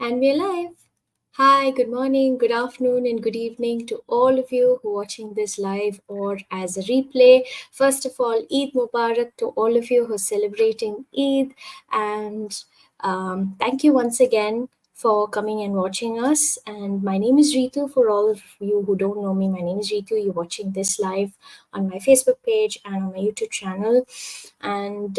And we're live. Hi, good morning, good afternoon, and good evening to all of you who are watching this live or as a replay. First of all, Eid Mubarak to all of you who are celebrating Eid. And thank you once again for coming and watching us. And my name is Ritu. For all of you who don't know me, my name is Ritu. You're watching this live on my Facebook page and on my YouTube channel. And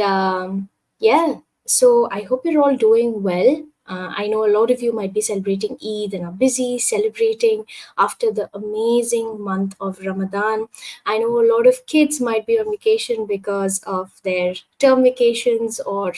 yeah, so I hope you're all doing well. I know a lot of you might be celebrating Eid and are busy celebrating after the amazing month of Ramadan. I know a lot of kids might be on vacation because of their term vacations or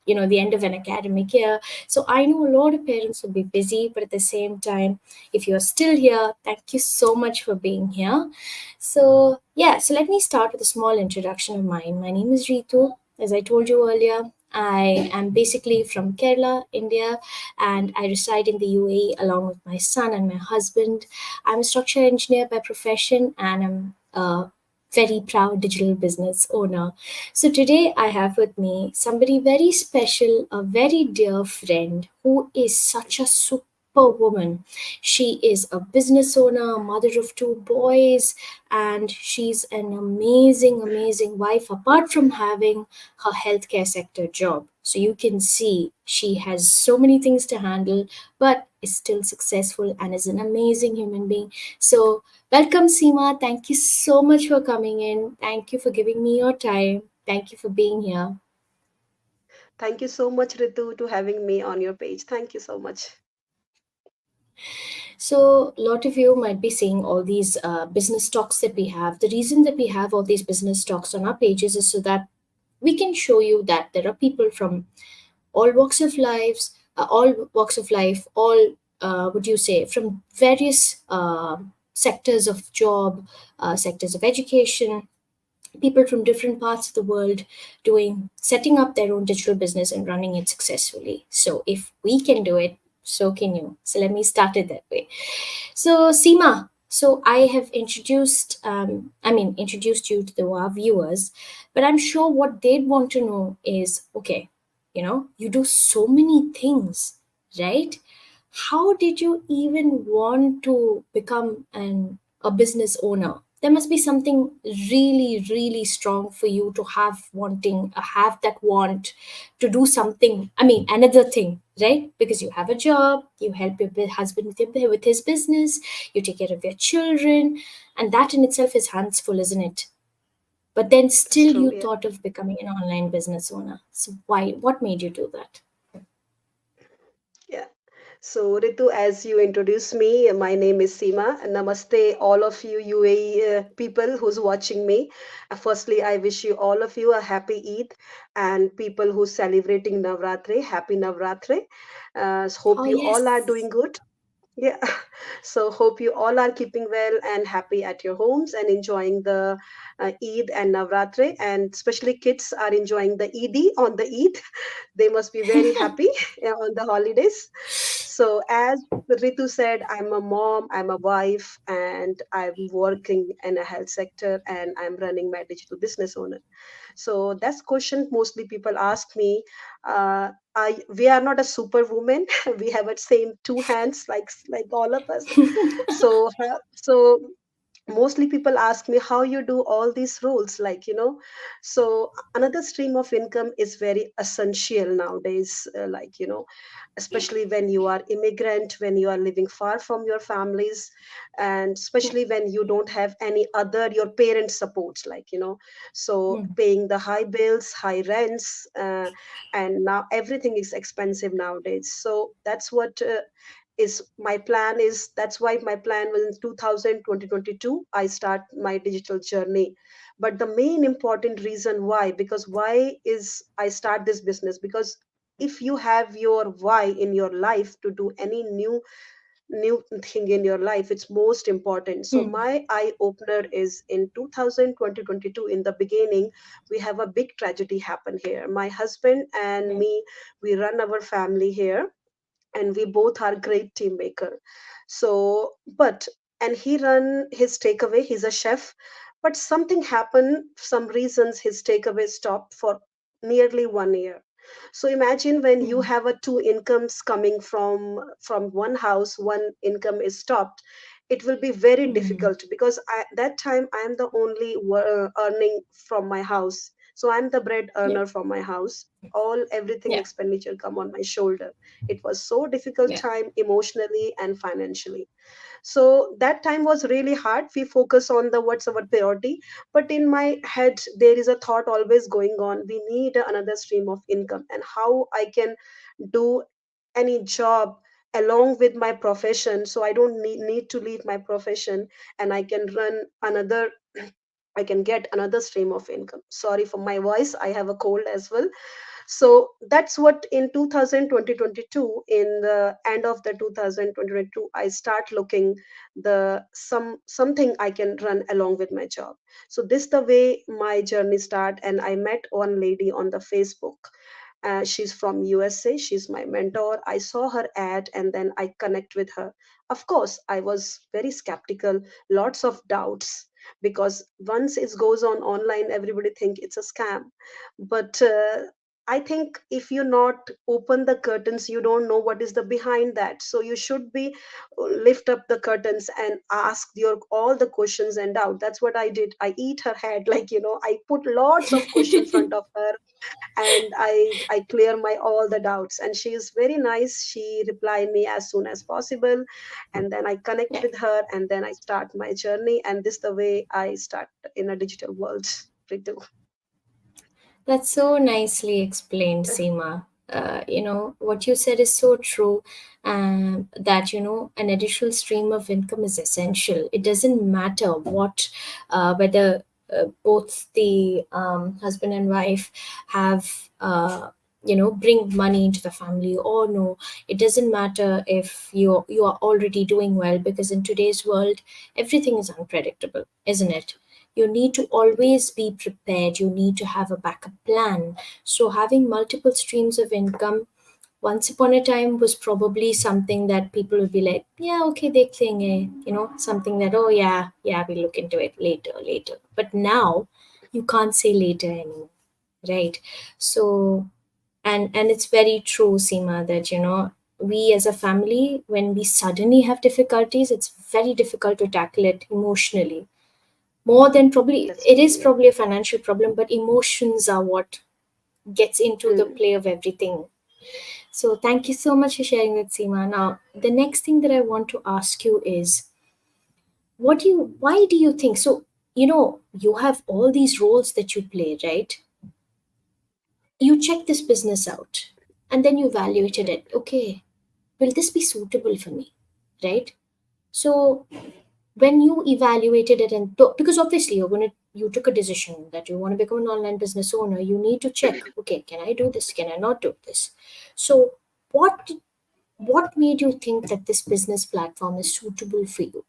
the end of an academic year. So I know a lot of parents will be busy, but at the same time, if you're still here, thank you so much for being here. So yeah, so let me start with a small introduction of mine. My name is Ritu. As I told you earlier, I am basically from Kerala, India, and I reside in the UAE along with my son and my husband. I'm a structural engineer by profession, and I'm a very proud digital business owner. So today I have with me somebody very special, a very dear friend who is such a superwoman. She is a business owner, a mother of two boys, and she's an amazing, amazing wife apart from having her healthcare sector job. So you can see she has so many things to handle, but is still successful and is an amazing human being. So, welcome, Seema. Thank you so much for coming in. Thank you for giving me your time. Thank you for being here. Thank you so much, Ritu, to having me on your page. Thank you so much. So, a lot of you might be seeing all these business talks that we have. The reason that we have all these business talks on our pages is so that we can show you that there are people from all walks of life, all would you say from various sectors of job, sectors of education, people from different parts of the world doing setting up their own digital business and running it successfully. So if we can do it, so can you. So let me start it that way. So Seema, so I have introduced you to our viewers, but I'm sure what they'd want to know is, okay, you do so many things, right? How did you even want to become a business owner? There must be something really, really strong for you to have that want to do something. I mean, another thing, right? Because you have a job, you help your husband with his business, you take care of your children, and that in itself is hands full, isn't it? But then That's still true. you Yeah. thought of becoming an online business owner. So why? What made you do that? Yeah. So, Ritu, as you introduced me, my name is Seema. Namaste, all of you UAE people who's watching me. Firstly, I wish you all of you a happy Eid, and people who celebrating Navratri, happy Navratri. Oh Hope you all are yes. doing good. Yeah. So hope you all are keeping well and happy at your homes and enjoying the Eid and Navratri, and especially kids are enjoying the Eid on the Eid. They must be very happy on the holidays. So as Ritu said, I'm a mom, I'm a wife, and I'm working in a health sector, and I'm running my digital business owner. So that's question mostly people ask me. We are not a superwoman. We have a same two hands like all of us. So mostly people ask me how you do all these roles, so another stream of income is very essential nowadays, especially when you are immigrant, when you are living far from your families, and especially when you don't have any other your parents supports, so Hmm. paying the high bills, high rents, and now everything is expensive nowadays. So that's what is my plan is that's why my plan was in 2022 I start my digital journey. But the main important reason why, because why is I start this business, because if you have your why in your life to do any new thing in your life, it's most important. So Hmm. my eye opener is in 2022. In the beginning, we have a big tragedy happen here. My husband and Hmm. me, we run our family here, and we both are great team maker. So but and he run his takeaway, he's a chef, but something happened, some reasons his takeaway stopped for nearly 1 year. So imagine when you mm, have a two incomes coming from one house, one income is stopped, it will be very mm, difficult because that time I am the only earning from my house. So I'm the bread yeah, earner from my house. All everything yeah, expenditure come on my shoulder. It was so difficult yeah, time emotionally and financially. So that time was really hard. We focus on the what's our priority, but in my head there is a thought always going on, we need another stream of income, and how I can do any job along with my profession, so I don't need to leave my profession, and I can run another I can get another stream of income. Sorry for my voice, I have a cold as well. So that's what in 2022, in the end of the 2022, I start looking the something I can run along with my job. So this the way my journey start, and I met one lady on the Facebook. She's from USA. She's my mentor. I saw her ad and then I connect with her. Of course, I was very skeptical, lots of doubts, because once it goes on online, everybody think it's a scam. But I think if you not open the curtains, you don't know what is the behind that. So you should be lift up the curtains and ask your all the questions and doubt. That's what I did. I eat her head, like, I put lots of questions in front of her, and I clear my all the doubts, and she is very nice. She replied me as soon as possible, and then I connect yeah. with her, and then I start my journey, and this the way I start in a digital world. Ritu. That's so nicely explained, Seema. What you said is so true, that, an additional stream of income is essential. It doesn't matter whether both the husband and wife have, bring money into the family or no. It doesn't matter if you are already doing well, because in today's world, everything is unpredictable, isn't it? You need to always be prepared, you need to have a backup plan. So having multiple streams of income once upon a time was probably something that people would be like, yeah, okay, they cling, something that, oh yeah, yeah, we'll look into it later. But now you can't say later anymore, right? So, and it's very true, Seema, that, we as a family, when we suddenly have difficulties, it's very difficult to tackle it emotionally. More than probably, That's it true. is Yeah. probably a financial problem, but emotions are what gets into the Hmm. play of everything. So thank you so much for sharing that, Seema. Now, the next thing that I want to ask you is, why do you think so? You have all these roles that you play, right? You check this business out, and then you evaluated Yeah. it. Okay, will this be suitable for me, right? So when you evaluated it, and because obviously you took a decision that you want to become an online business owner, you need to check, okay, can I do this, can I not do this? So what what made you think that this business platform is suitable for you?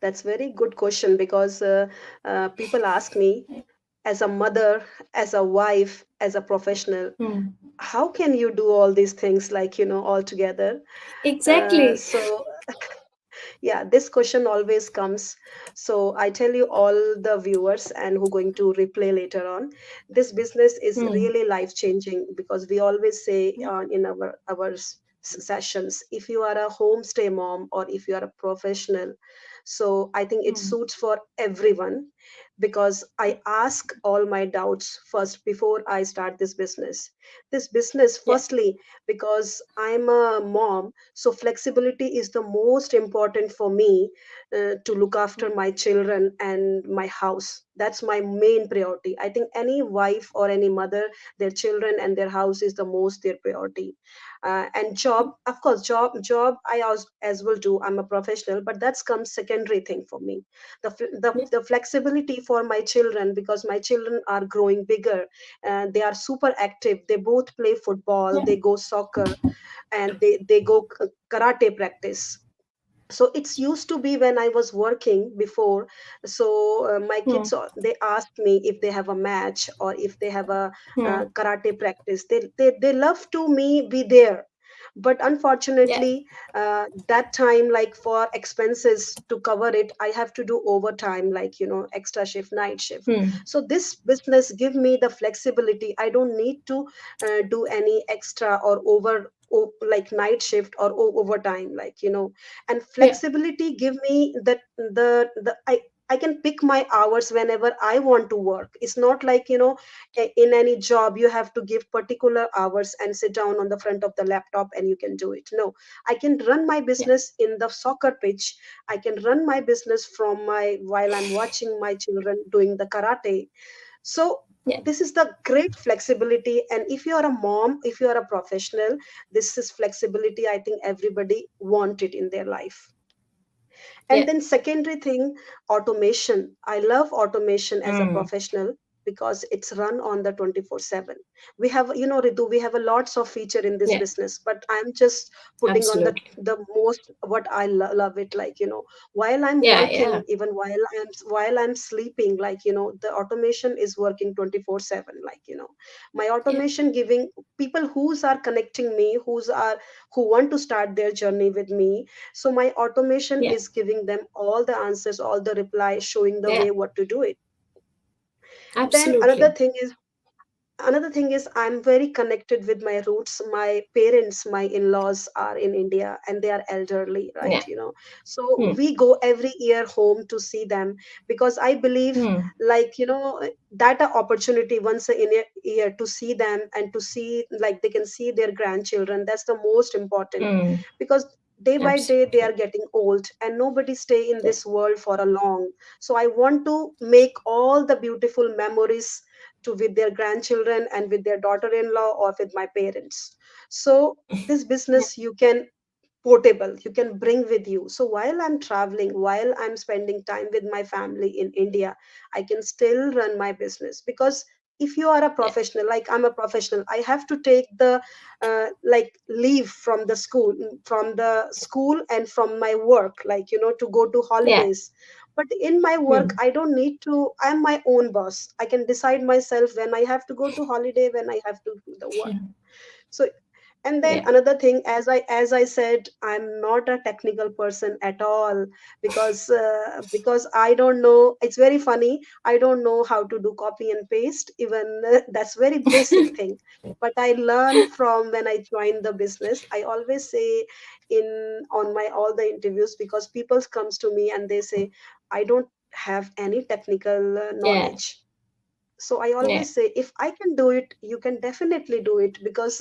That's very good question, because people ask me, as a mother, as a wife, as a professional, Hmm. how can you do all these things, like, all together? Exactly. So yeah, this question always comes. So I tell you, all the viewers and who going to replay later on, this business is Hmm. really life changing, because we always say in our sessions, if you are a homestay mom or if you are a professional, so I think it Hmm. suits for everyone, because I ask all my doubts first before I start this business Yeah. firstly, because I'm a mom, so flexibility is the most important for me, to look after my children and my house. That's my main priority. I think any wife or any mother, their children and their house is the most their priority. And job, of course, job I as well do. I'm a professional, but that's comes secondary thing for me. Yeah. The flexibility for my children, because my children are growing bigger, and they are super active. They both play football, Yeah. they go soccer, and they go karate practice. So it's used to be when I was working before. So my Hmm. kids, they asked me if they have a match or if they have a Hmm. karate practice. They love to me be there. But Yeah. unfortunately, that time, like for expenses to cover it, I have to do overtime, like, extra shift, night shift. Hmm. So this business give me the flexibility. I don't need to do any extra or like night shift or overtime, like, and Yeah. flexibility give me that the I can pick my hours whenever I want to work. It's not like, in any job you have to give particular hours and sit down on the front of the laptop and you can do it. No, I can run my Yeah. business in the soccer pitch. I can run my business from my while I'm watching my children doing the karate. So Yeah. this is the great flexibility. And if you are a mom, if you are a professional, this is flexibility I think everybody want it in their life. And Yeah. then secondary thing, automation. I love automation as a Hmm. professional because it's run on the 24/7. We have, Ritu, we have a lots of feature in this Yeah. business, but I'm just putting on the Absolutely. the most what I love it, like, while I'm Yeah. Yeah. working, even while I'm sleeping, like, the automation is working 24/7, like, my Yeah. automation giving people who's are connecting me, who want to start their journey with me. So my automation Yeah. is giving them all the answers, all the replies, showing the Yeah. way what to do it. Then Absolutely. another thing is I'm very connected with my roots. My parents, my in-laws are in India and they are elderly, right? Yeah. So Hmm. we go every year home to see them, because I believe, Hmm. like, that a opportunity once in a year to see them and to see, like, they can see their grandchildren. That's the most important, Hmm. because day by day they are Absolutely. getting old and nobody stay in Yeah. this world for a long. So I want to make all the beautiful memories to with their grandchildren and with their daughter-in-law or with my parents. So this Yeah. business you can portable, you can bring with you. So while I'm traveling, while I'm spending time with my family in India, I can still run my business. Because if you are a Yeah. professional, like I'm a professional, I have to take the like leave from the school and from my work, like, to go to Yeah. holidays. But in my work Hmm. I don't need to, I'm my own boss. I can decide myself when I have to go to holiday, when I have to do the work. So, and then Yeah. another thing, as I said, I'm not a technical person at all, because I don't know. It's very funny, I don't know how to do copy and paste, even that's very basic thing. But I learned from when I joined the business. I always say in on my all the interviews, because people comes to me and they say I don't have any technical Yeah. knowledge. So I Yeah. always say, if I can do it, you can definitely do it. Because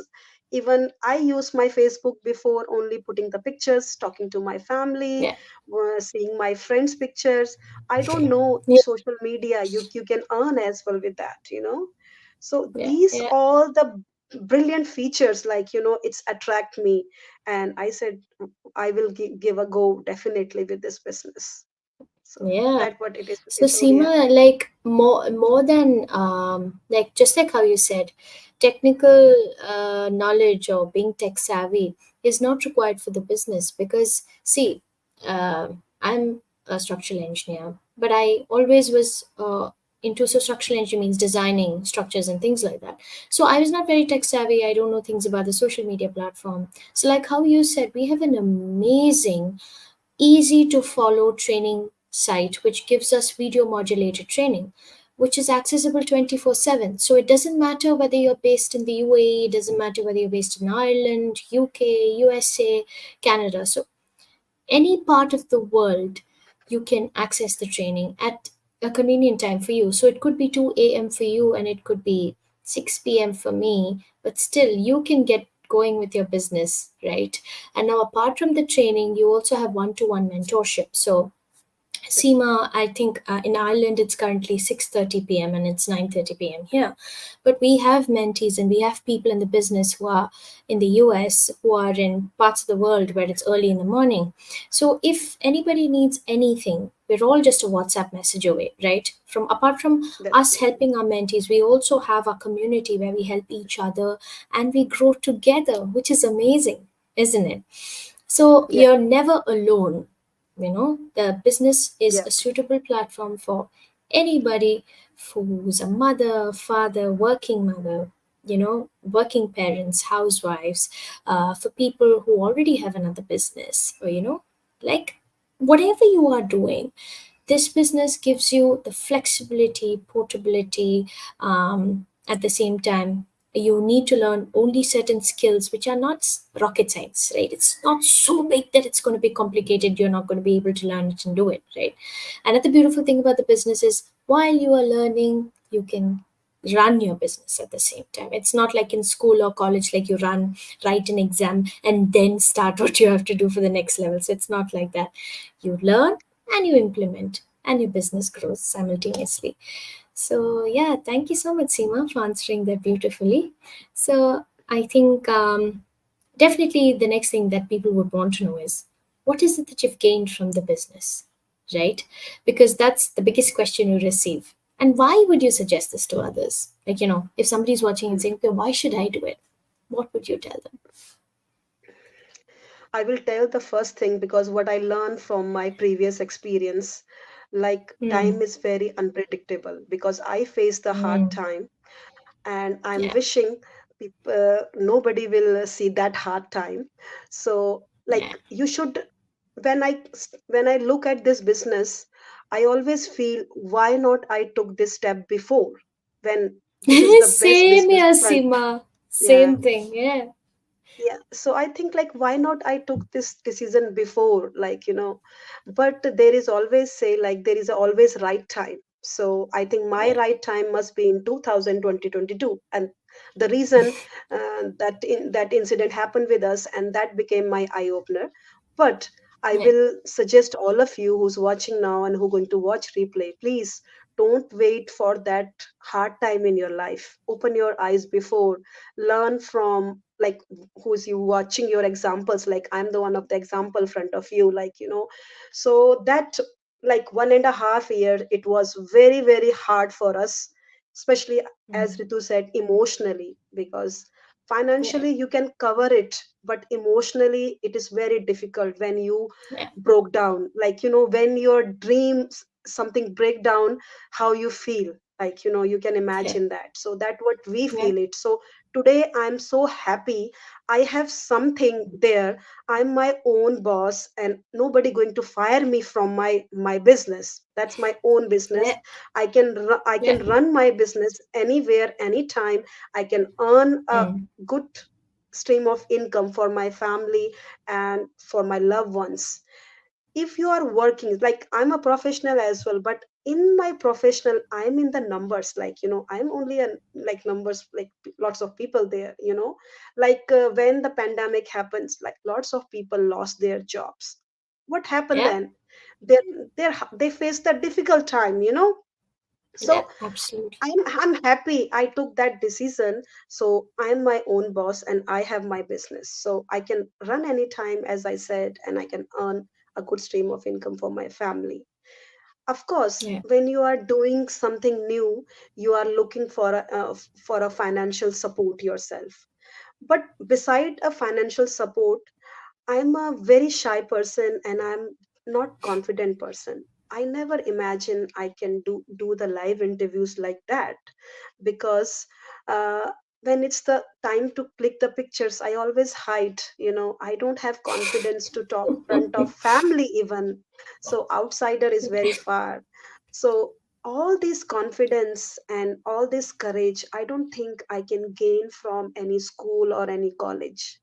even I use my Facebook before only putting the pictures, talking to my family, Yeah. seeing my friends pictures. I don't know Yeah. social media, you can earn as well with that, so Yeah. these Yeah. all the brilliant features, like, it's attract me. And I said, I will give a go definitely with this business. So Yeah. that what it is, So Ritu. Yeah. Seema, like more than like just like how you said, technical knowledge or being tech savvy is not required for the business because see, I'm a structural engineer, but I always was into so structural engineering means designing structures and things like that. So I was not very tech savvy. I don't know things about the social media platform. So like how you said, we have an amazing easy to follow training site which gives us video modulated training which is accessible 24/7. So it doesn't matter whether you're based in the UAE, it doesn't matter whether you're based in Ireland, UK, USA, Canada. So any part of the world you can access the training at a convenient time for you. So it could be 2 a.m. for you and it could be 6 p.m. for me, but still you can get going with your business, right? And now, apart from the training, you also have one to one mentorship. So Seema, I think in Ireland it's currently 6:30 p.m. and it's 9:30 p.m. here. But we have mentees and we have people in the business who are in the US who are in parts of the world where it's early in the morning. So if anybody needs anything, we're all just a WhatsApp message away, right? From apart from us Definitely. helping our mentees, we also have a community where we help each other and we grow together, which is amazing, isn't it? So Yeah. you're never alone. The business is Yeah. a suitable platform for anybody who's a mother, father, working mother. working parents, housewives, for people who already have another business, or like whatever you are doing, this business gives you the flexibility, portability. At the same time, you need to learn only certain skills which are not rocket science, right? It's not so big that it's going to be complicated. You're not going to be able to learn it and do it, right? And the beautiful thing about the business is while you are learning, you can run your business at the same time. It's not like in school or college, like you write an exam and then start what you have to do for the next level. So it's not like that. You learn and you implement, and your business grows simultaneously. So, yeah, thank you so much, Seema, for answering that beautifully. So, I think definitely the next thing that people would want to know is what is it that you've gained from the business, right? Because that's the biggest question you receive. And why would you suggest this to others? Like, if somebody's watching and saying, okay, why should I do it? What would you tell I will tell the first thing because what I learned from my previous experience, like time them? is very unpredictable because I faced a hard Mm. time, and I'm Yeah, wishing nobody will see that hard time. So yeah. like you should, when I look at this business, I always feel why not I took this step before, when this is the best Same business here, front. Seema. Yeah, Same thing. Yeah, yeah, so I think like why not I took this decision before, like but there is always say like there is always right time. So I think my yeah, right time must be in 2022, and the reason that incident happened with us, and that became my eye opener. But I yeah, will suggest all of you who's watching now and who going to watch replay, please don't wait for that hard time in your life. Open your eyes before, learn from like who's you watching your examples, like I'm the one of the example front of you, like so that like 1.5 year it was very very hard for us, especially as mm, Ritu said, emotionally, because yeah, financially you can cover it, but emotionally it is very difficult when you yeah, broke down, like when your dreams something break down, how you feel, like you can yeah, imagine that. So that what we yeah, feel it. So today I'm so happy I have something there. I'm my own boss and nobody going to fire me from my business. That's my own business. yeah, I yeah, can run my business anywhere anytime. I can earn a mm, good stream of income for my family and for my loved ones. If you are working, like I'm a professional as well, but in my professional I'm in the numbers, like I'm only a like numbers, like lots of people there, like when the pandemic happens, like lots of people lost their jobs. What happened yeah, then? They faced a difficult time, yeah, so absolutely. I'm happy I took that decision. So I'm my own boss and I have my business. So I can run anytime, as I said, and I can earn a good stream of income for my family. Of course, Yeah, when you are doing something new, you are looking for a financial support yourself. But beside a financial support, I'm a very shy person and I'm not confident person. I never imagine I can do the live interviews like that, because uh, when it's the time to click the pictures, I always hide. I don't have confidence to talk front of family even. So outsider is very far. So all this confidence and all this courage, I don't think I can gain from any school or any college,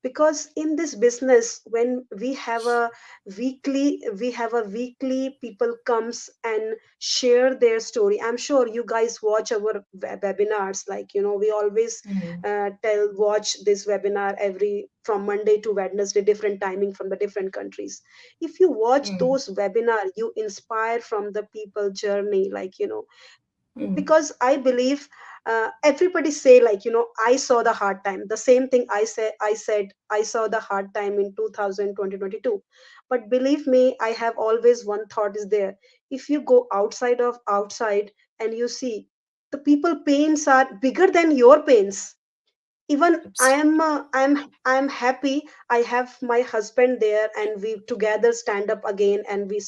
because in this business when we have a weekly people comes and share their story. I'm sure you guys watch our webinars, like we always mm, tell watch this webinar every from Monday to Wednesday, different timing from the different countries. If you watch mm, those webinar, you inspire from the people journey, like mm, because I believe everybody say, like I saw the hard time, the same thing I said I saw the hard time in 2022. But believe me, I have always one thought is there. If you go outside and you see the people pains are bigger than your pains. Even absolutely. I'm happy I have my husband there, and we together stand up again, and we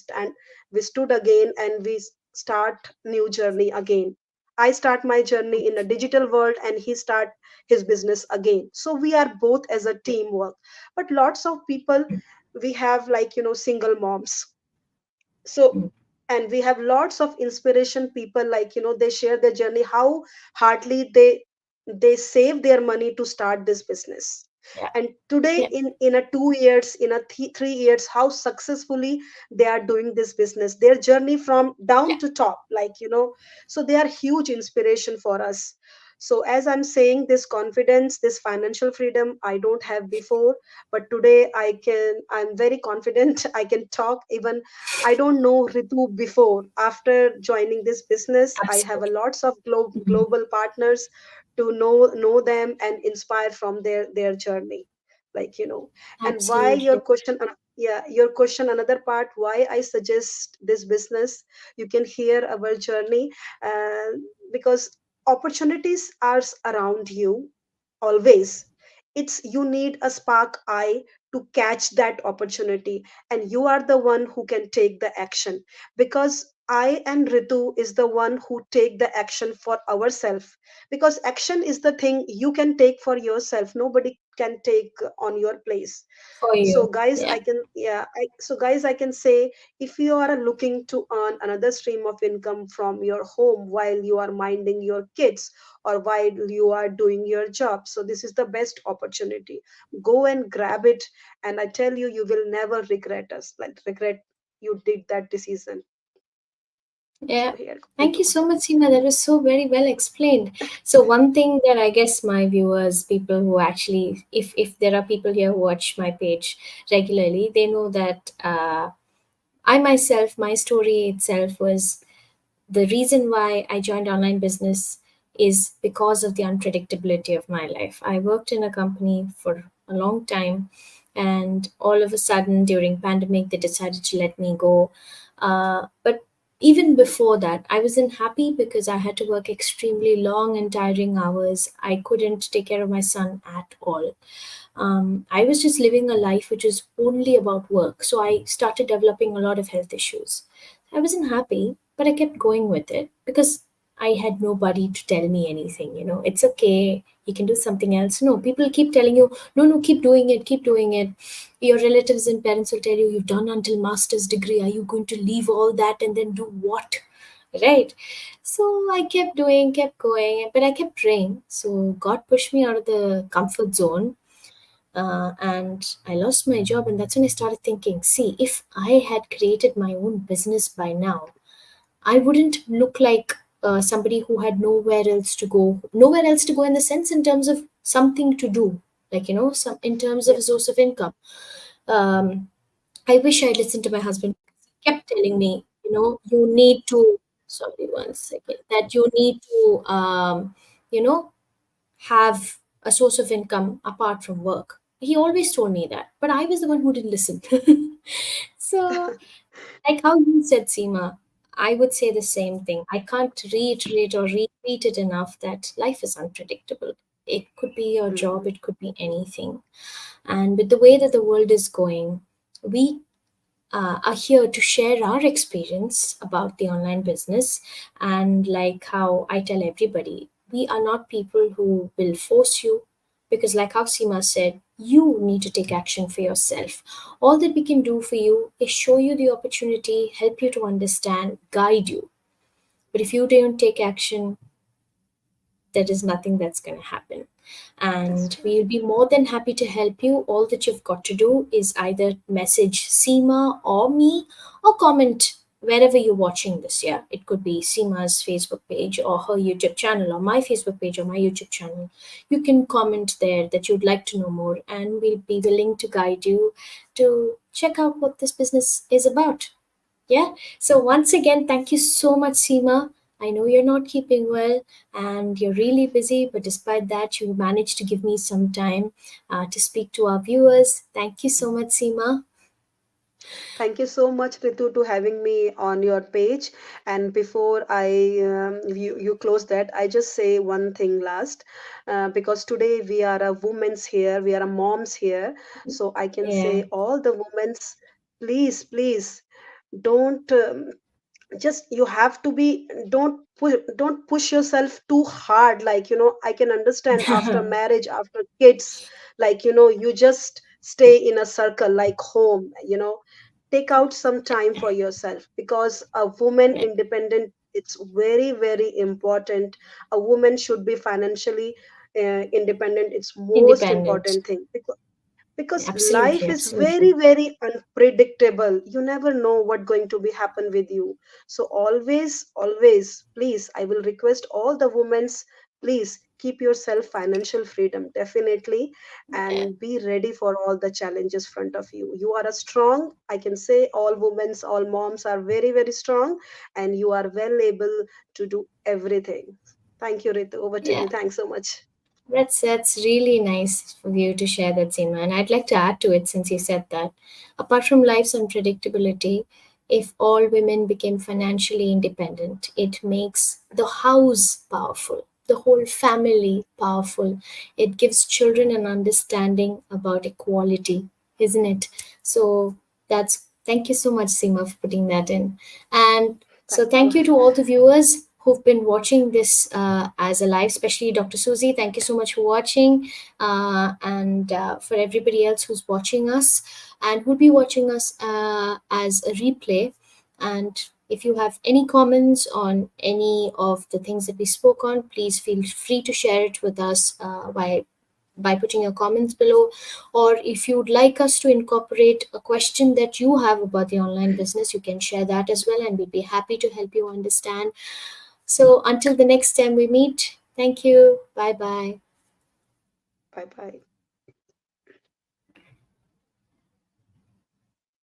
stood again, and we start new journey again. I start my journey in a digital world and he start his business again. So we are both as a teamwork. But lots of people, we have like, single moms. So, Mm. and we have lots of inspiration people, like, they share their journey, how hardly they save their money to start this business. Yeah. And today, Yeah. in a 2 years, in a 3 years, how successfully they are doing this business, their journey from down Yeah. to top, like, so they are huge inspiration for us. So as I'm saying, this confidence, this financial freedom I don't have before, but today I'm very confident. I can talk even. I don't know Ritu before. After joining this business, I have a Absolutely. lots of Mhm. global partners to know them and inspire from their journey. Like, and why your Absolutely. question? Yeah, your question. Another part. Why I suggest this business? You can hear our journey, uh, because opportunities are around you always. It's you need a spark eye to catch that opportunity, and you are the one who can take the action, because I and Ritu is the one who take the action for ourselves, because action is the thing you can take for yourself, nobody can take on your place. For So you. guys, Yeah. I can say, if you are looking to earn another stream of income from your home while you are minding your kids or while you are doing your job, so this is the best opportunity. Go and grab it, and I tell you, you will never regret you did that decision. Yeah. So here, Thank you Ritu. so much, Seema. That was so very well explained. So one thing that I guess my viewers, people who actually, if there are people here who watch my page regularly, they know that I myself, my story itself was the reason why I joined online business is because of the unpredictability of my life. I worked in a company for a long time, and all of a sudden during pandemic they decided to let me go. But even before that, I wasn't happy because I had to work extremely long and tiring hours. I couldn't take care of my son at all. I was just living a life which was only about work. So I started developing a lot of health issues. I wasn't happy, but I kept going with it because I had nobody to tell me anything. It's okay. You can do something else. No, people keep telling you, no, no, keep doing it, keep doing it. Your relatives and parents will tell you, you've done until master's degree. Are you going to leave all that and then do what? Right? So I kept doing, kept going, but I kept praying. So God pushed me out of the comfort zone, and I lost my job. And that's when I started thinking, see, if I had created my own business by now, I wouldn't look like somebody who had nowhere else to go in the sense in terms of something to do, like, some in terms of Yeah. a source of income. Um, I wish I listened to my husband. He kept telling me, you need to, sorry, one second, that you need to, you know, have a source of income apart from work. He always told me that, but I was the one who didn't listen. So, like how you said, Seema, I would say the same thing. I can't reiterate or repeat it enough that life is unpredictable. It could be your job, Mhm. it could be anything. And with the way that the world is going, we are here to share our experience about the online business. And like how I tell everybody, we are not people who will force you, because like how Seema said, you need to take action for yourself. All that we can do for you is show you the opportunity, help you to understand, guide you. But if you don't take action, there is nothing that's going to happen. That's And true. we'll be more than happy to help you. All that you've got to do is either message Seema or me, or comment wherever you're watching this. Yeah, it could be Seema's Facebook page or her YouTube channel, or my Facebook page or my YouTube channel. You can comment there that you'd like to know more, and we'll be willing to guide you to check out what this business is about. Yeah. So once again, thank you so much, Seema. I know you're not keeping well and you're really busy, but despite that, you managed to give me some time to speak to our viewers. Thank you so much, Seema. Thank you so much, Ritu, to having me on your page. And before you close that, I just say one thing last, because today we are a women's here, we are a moms here, so I can Yeah. say all the women's, please, please don't. just you have to be, don't push yourself too hard. Like, I can understand after marriage, after kids, like, you just stay in a circle like home. Take out some time for yourself, because a woman Right. independent, it's very, very important. A woman should be financially independent. It's most Independent. important thing, because Absolutely, life is very, absolutely. very unpredictable. You never know what going to be happen with you. So always, always, please, I will request all the women's, please keep yourself financial freedom, definitely, Yeah. and be ready for all the challenges front of you. You are a strong, I can say, all women's, all moms are very, very strong, and you are well able to do everything. Thank you, Ritu. Over to Yeah. you. Thanks so much. That's really nice of you to share that, Seema. And I'd like to add to it since you said that. Apart from life's unpredictability, if all women became financially independent, it makes the house powerful, the whole family powerful. It gives children an understanding about equality, isn't it? So that's thank you so much, Seema, for putting that in. And so Thank you. thank you to all the viewers who've been watching this as a live, especially Dr. Susie. Thank you so much for watching. And for everybody else who's watching us and who'll be watching us as a replay. And if you have any comments on any of the things that we spoke on, please feel free to share it with us by putting your comments below. Or if you'd like us to incorporate a question that you have about the online business, you can share that as well, and we'd be happy to help you understand. So until the next time we meet, thank you. Bye bye. Bye bye.